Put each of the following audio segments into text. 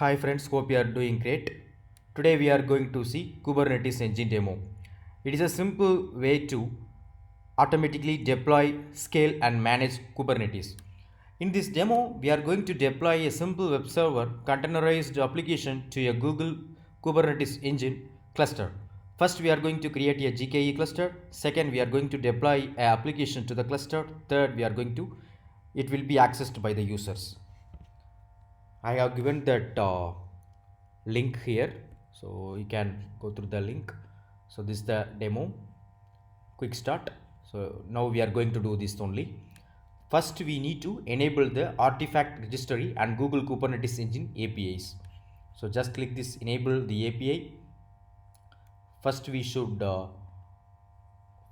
Hi friends, hope you are doing great. Today we are going to see Kubernetes engine demo. It is a simple way to automatically deploy, scale and manage Kubernetes. In this demo, we are going to deploy a simple web server containerized application to a Google Kubernetes engine cluster. First, we are going to create a GKE cluster. Second, we are going to deploy an application to the cluster. Third, it will be accessed by the users. I have given that link here, so you can go through the link. So this is the demo, quick start. So now we are going to do this only. First we need to enable the artifact registry and Google Kubernetes Engine APIs. So just click this enable the API. First we should uh,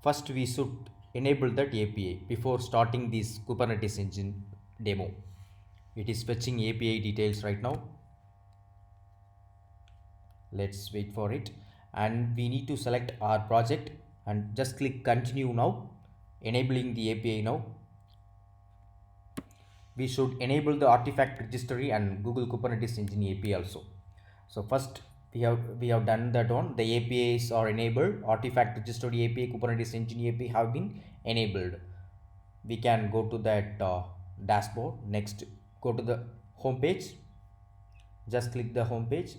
First we should enable that API before starting this Kubernetes Engine demo. It is fetching API details right now. Let's wait for it, and we need to select our project and just click continue now, enabling the API now. We should enable the artifact registry and Google Kubernetes Engine API also. So first we have done that one. The APIs are enabled. Artifact registry API, Kubernetes Engine API have been enabled. We can go to that dashboard. Next, go to the home page. Just click the home page.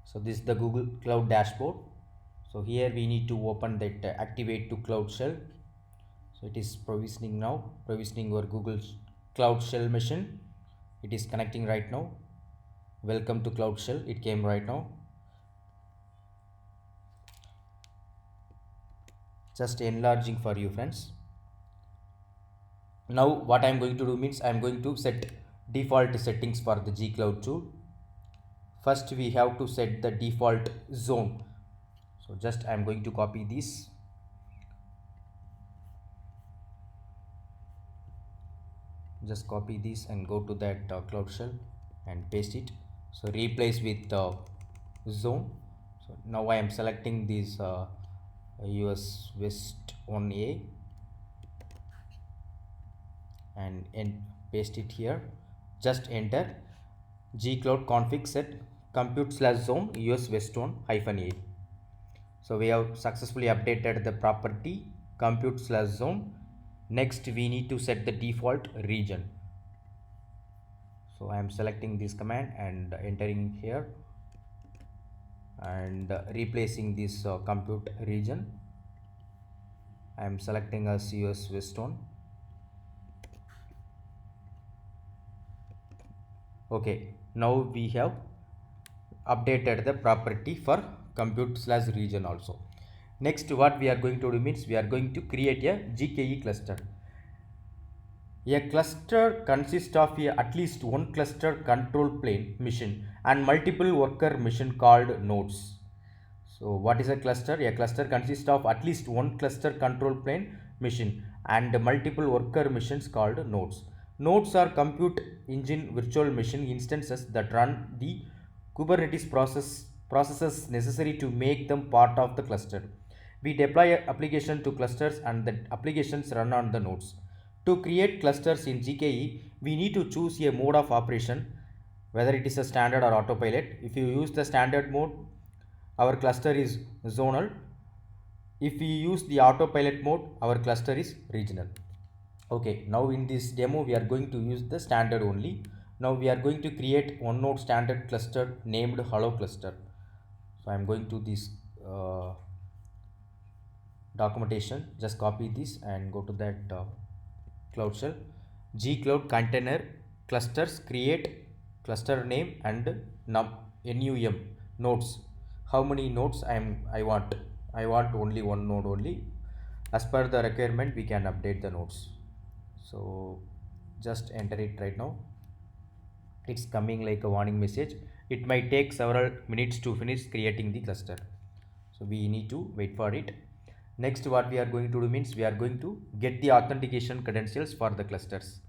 So this is the Google Cloud dashboard. So here we need to open that activate to Cloud Shell. So it is provisioning now, provisioning your Google Cloud Shell machine. It is connecting right now. Welcome to Cloud Shell. It came right now. Just enlarging for you friends. Now what I am going to do means I am going to set default settings for the G Cloud tool. First we have to set the default zone. So just I am going to copy this. Just copy this and go to that Cloud Shell and paste it. So replace with zone. So now I am selecting this US West 1A and paste it here. Just enter gcloud config set compute slash zone US West 1 hyphen A. So we have successfully updated the property compute slash zone. Next we need to set the default region. So I am selecting this command and entering here and replacing this compute region. I am selecting as US West 1. Okay, now we have updated the property for compute slash region also. Next what we are going to do means we are going to create a GKE cluster. A cluster consists of at least one cluster control plane machine and multiple worker machine called nodes. So what is a cluster? A cluster consists of at least one cluster control plane machine and multiple worker machines called nodes. Nodes are compute engine virtual machine instances that run the Kubernetes processes necessary to make them part of the cluster. We deploy an application to clusters and the applications run on the nodes. To create clusters in GKE, we need to choose a mode of operation, whether it is a standard or autopilot. If you use the standard mode, our cluster is zonal. If we use the autopilot mode, our cluster is regional. Okay, now in this demo, we are going to use the standard only. Now we are going to create one node standard cluster named Hello cluster. So I am going to this documentation. Just copy this and go to that Cloud Shell. G Cloud container clusters create cluster name and num nodes. How many nodes I want? I want only one node only. As per the requirement, we can update the nodes. So just enter it right now. It's coming like a warning message. It might take several minutes to finish creating the cluster, so we need to wait for it. Next what we are going to do means we are going to get the authentication credentials for the clusters.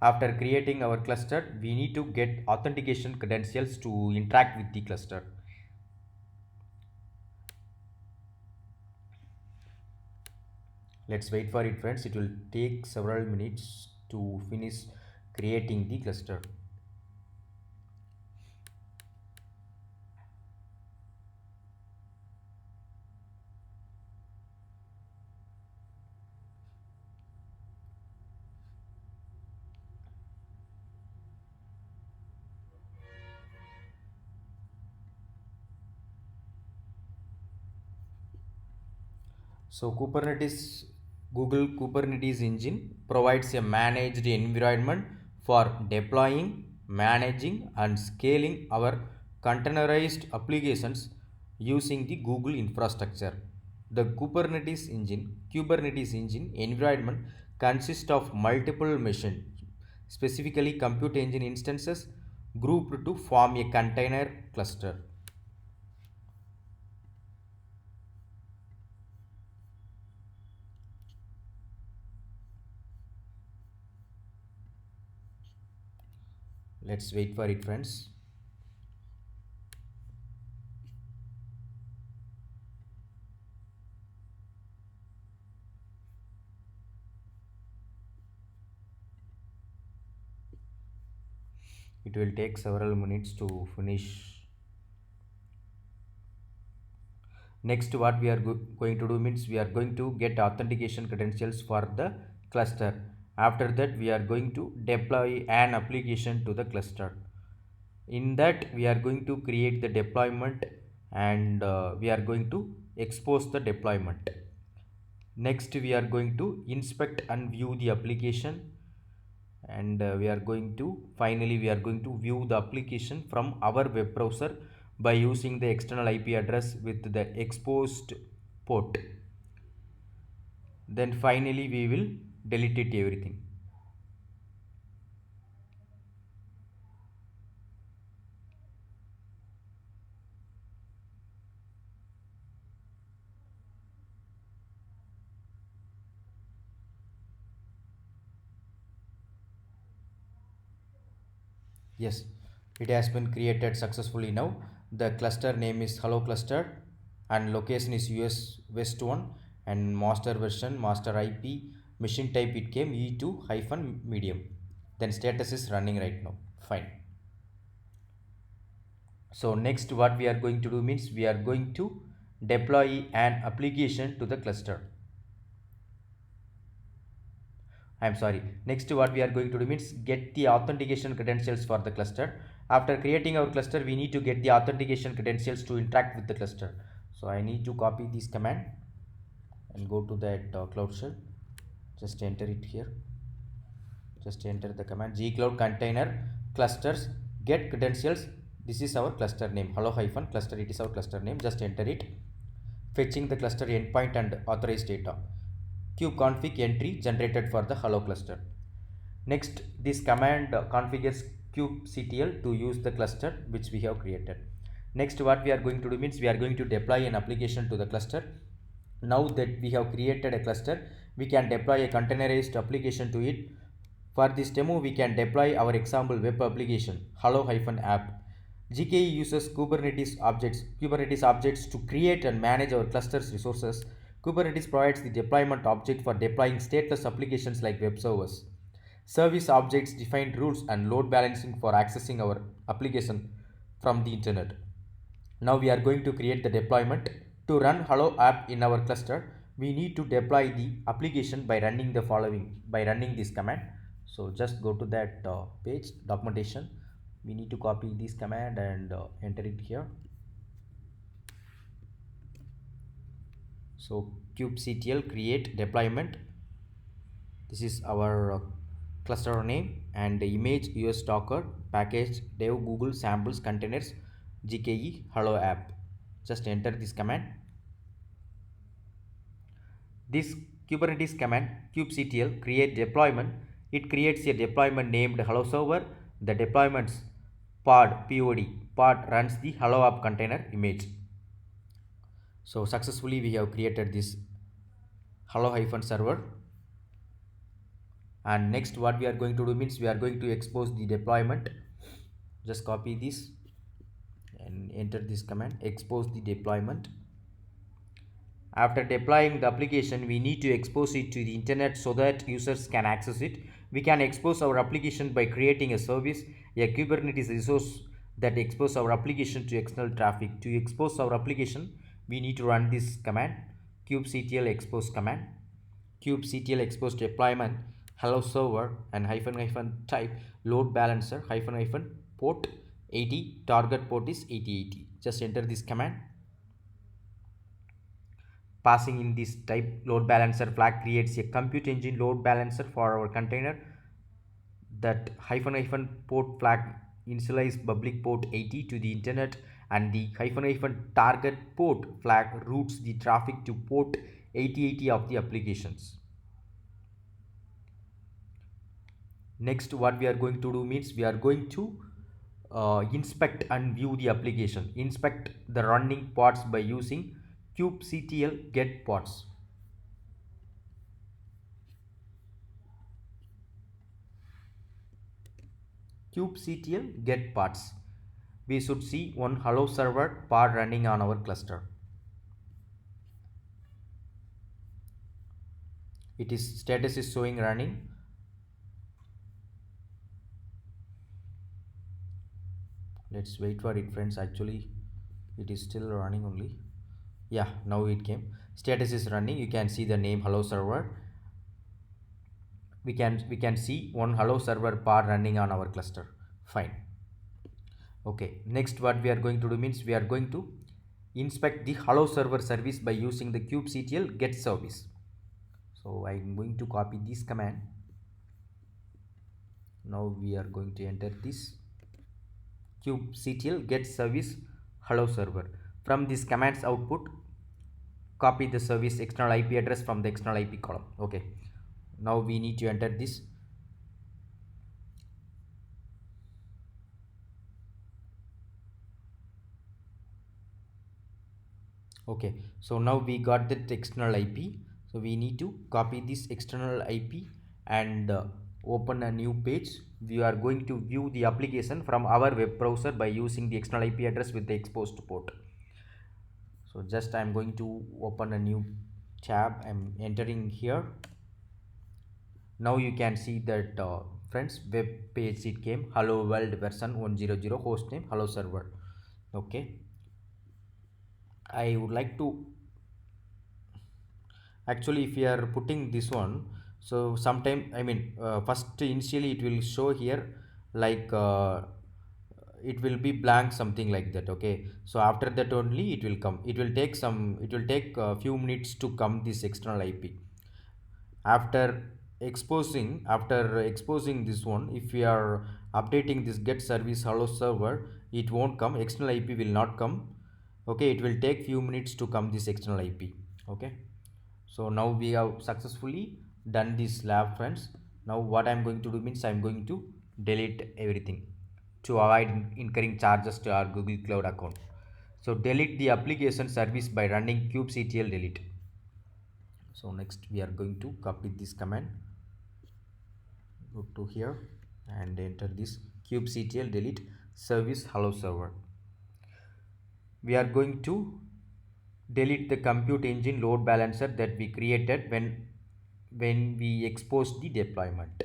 After creating our cluster, we need to get authentication credentials to interact with the cluster. Let's wait for it friends. It will take several minutes to finish creating the cluster. So Google Kubernetes engine provides a managed environment for deploying, managing and scaling our containerized applications using the Google infrastructure. The Kubernetes engine environment consists of multiple machines, specifically compute engine instances grouped to form a container cluster. Let's wait for it, friends. It will take several minutes to finish. Next, what we are going to do means we are going to get authentication credentials for the cluster. After that, we are going to deploy an application to the cluster. In that, we are going to create the deployment and we are going to expose the deployment. Next, we are going to inspect and view the application, and finally we are going to view the application from our web browser by using the external IP address with the exposed port. Then finally we will delete it everything. Yes, it has been created successfully now. The cluster name is hello cluster and location is US West 1 and master version, master IP, machine type it came E2 hyphen medium. Then status is running right now. Fine. So next what we are going to do means we are going to deploy an application to the cluster. I'm sorry. Next what we are going to do means get the authentication credentials for the cluster. After creating our cluster, we need to get the authentication credentials to interact with the cluster. So I need to copy this command and go to that Cloud Shell. Just enter it here. Just enter the command gcloud container clusters get credentials. This is our cluster name, hello hyphen cluster. It is our cluster name. Just enter it. Fetching the cluster endpoint and authorized data. Kubeconfig entry generated for the hello cluster. Next, this command configures kubectl to use the cluster which we have created. Next, what we are going to do means we are going to deploy an application to the cluster. Now that we have created a cluster, we can deploy a containerized application to it. For this demo, we can deploy our example web application hello-app. GKE uses Kubernetes objects to create and manage our cluster's resources. Kubernetes provides the deployment object for deploying stateless applications like web servers. Service objects define rules and load balancing for accessing our application from the internet. Now we are going to create the deployment. To run hello app in our cluster, we need to deploy the application by running this command. So just go to that page documentation. We need to copy this command and enter it here. So kubectl create deployment. This is our cluster name and the image US Docker package dev Google samples containers GKE hello app. Just enter this command. This Kubernetes command kubectl create deployment. It creates a deployment named hello server. The deployment's pod runs the hello app container image. So successfully we have created this hello-server. And next what we are going to do means we are going to expose the deployment. Just copy this and enter this command, expose the deployment. After deploying the application, we need to expose it to the internet so that users can access it. We can expose our application by creating a service, a Kubernetes resource that exposes our application to external traffic. To expose our application, we need to run this command, kubectl expose command. Kubectl expose deployment hello server and -- type load balancer -- port 80, target port is 8080. Just enter this command. passing in this type load balancer flag creates a compute engine load balancer for our container. That hyphen port flag initialize public port 80 to the internet, and the hyphen target port flag routes the traffic to port 8080 of the applications. Next, what we are going to do means we are going to inspect and view the application, inspect the running pods by using kubectl get pods. Kubectl get pods. We should see one hello server pod running on our cluster. It is status is showing running. Let's wait for it, friends. Actually it is still running only. Yeah, now it came. Status is running. You can see the name hello server. We can see one hello server pod running on our cluster. Fine. Okay, next what we are going to do means we are going to inspect the hello server service by using the kubectl get service. So I am going to copy this command. Now we are going to enter this kubectl get service hello server. From this command's output, copy the service external IP address from the external IP column. Okay, now we need to enter this. Okay, so now we got that external IP. So we need to copy this external IP and open a new page. We are going to view the application from our web browser by using the external IP address with the exposed port. So just I'm going to open a new tab. I'm entering here. Now you can see that friends, web page it came hello world version 100 hostname hello server. Okay, I would like to actually, if we are putting this one, so sometime I mean first initially it will show here like it will be blank, something like that. Okay, so after that only it will come. It will take a few minutes to come this external IP. After exposing this one, if we are updating this get service hello server, it won't come, external IP will not come. Okay, it will take few minutes to come this external IP. Okay, so now we have successfully done this lab, friends. Now what I'm going to do means I'm going to delete everything to avoid incurring charges to our Google Cloud account. So delete the application service by running kubectl delete. So next we are going to copy this command, go to here and enter this kubectl delete service hello server. We are going to delete the compute engine load balancer that we created when we exposed the deployment.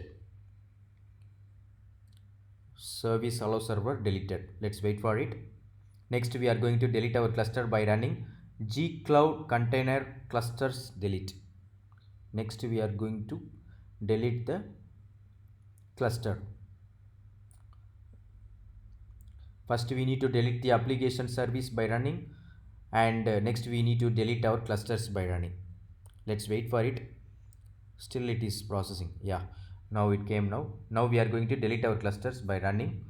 Service hello server deleted. Let's wait for it. Next we are going to delete our cluster by running gcloud container clusters delete. Next we are going to delete the cluster. First we need to delete the application service by running, and next we need to delete our clusters by running. Let's wait for it. Still it is processing. Yeah, now it came. Now we are going to delete our clusters by running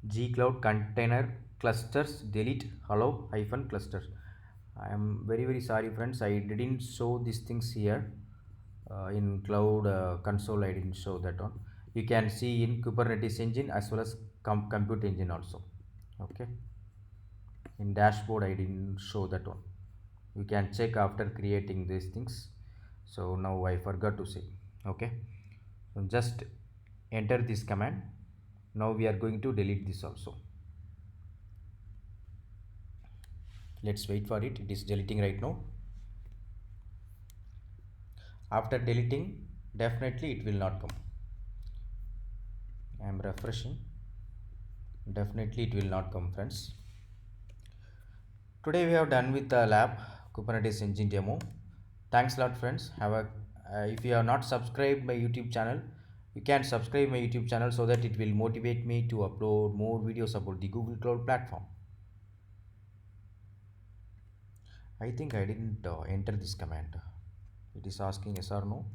gcloud container clusters delete hello hyphen clusters. I am very sorry, friends, I didn't show these things here in cloud console. I didn't show that one. You can see in Kubernetes engine as well as compute engine also. Okay, in dashboard I didn't show that one. You can check after creating these things. So now I forgot to say. Okay, so just enter this command. Now we are going to delete this also. Let's wait for it. It is deleting right now. After deleting, definitely it will not come. I am refreshing. Definitely it will not come, friends. Today we have done with the lab Kubernetes engine demo. Thanks a lot, friends. Have a if you are not subscribed my YouTube channel, You can subscribe my YouTube channel so that it will motivate me to upload more videos about the Google Cloud platform. I think I didn't enter this command. It is asking yes or no.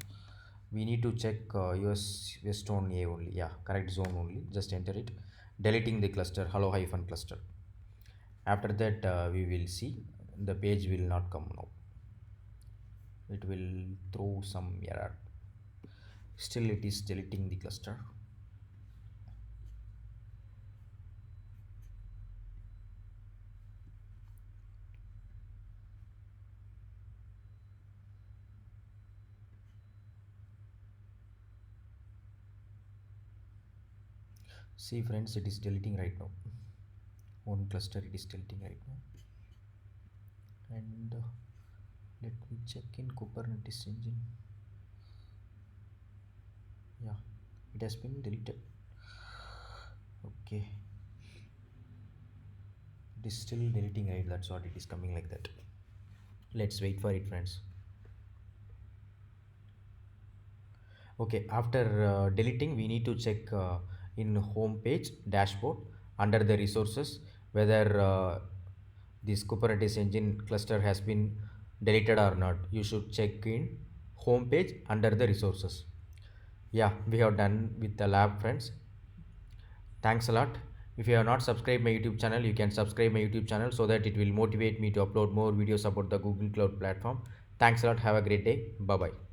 We need to check US West Zone A only. Yeah, correct zone only. Just enter it. Deleting the cluster, hello hyphen cluster. After that, we will see the page will not come now. It will throw some error. Still, it is deleting the cluster. See friends, it is deleting right now. One cluster it is deleting right now. And let me check in Kubernetes engine. Yeah, it has been deleted. Okay, it is still deleting, right? That's what it is coming like that. Let's wait for it, friends. Okay, after deleting, we need to check in home page dashboard under the resources whether this Kubernetes engine cluster has been deleted or not. You should check in home page under the resources. Yeah, we have done with the lab, friends. Thanks a lot. If you have not subscribed my YouTube channel, you can subscribe my YouTube channel so that it will motivate me to upload more videos about the Google Cloud platform. Thanks a lot. Have a great day. Bye bye.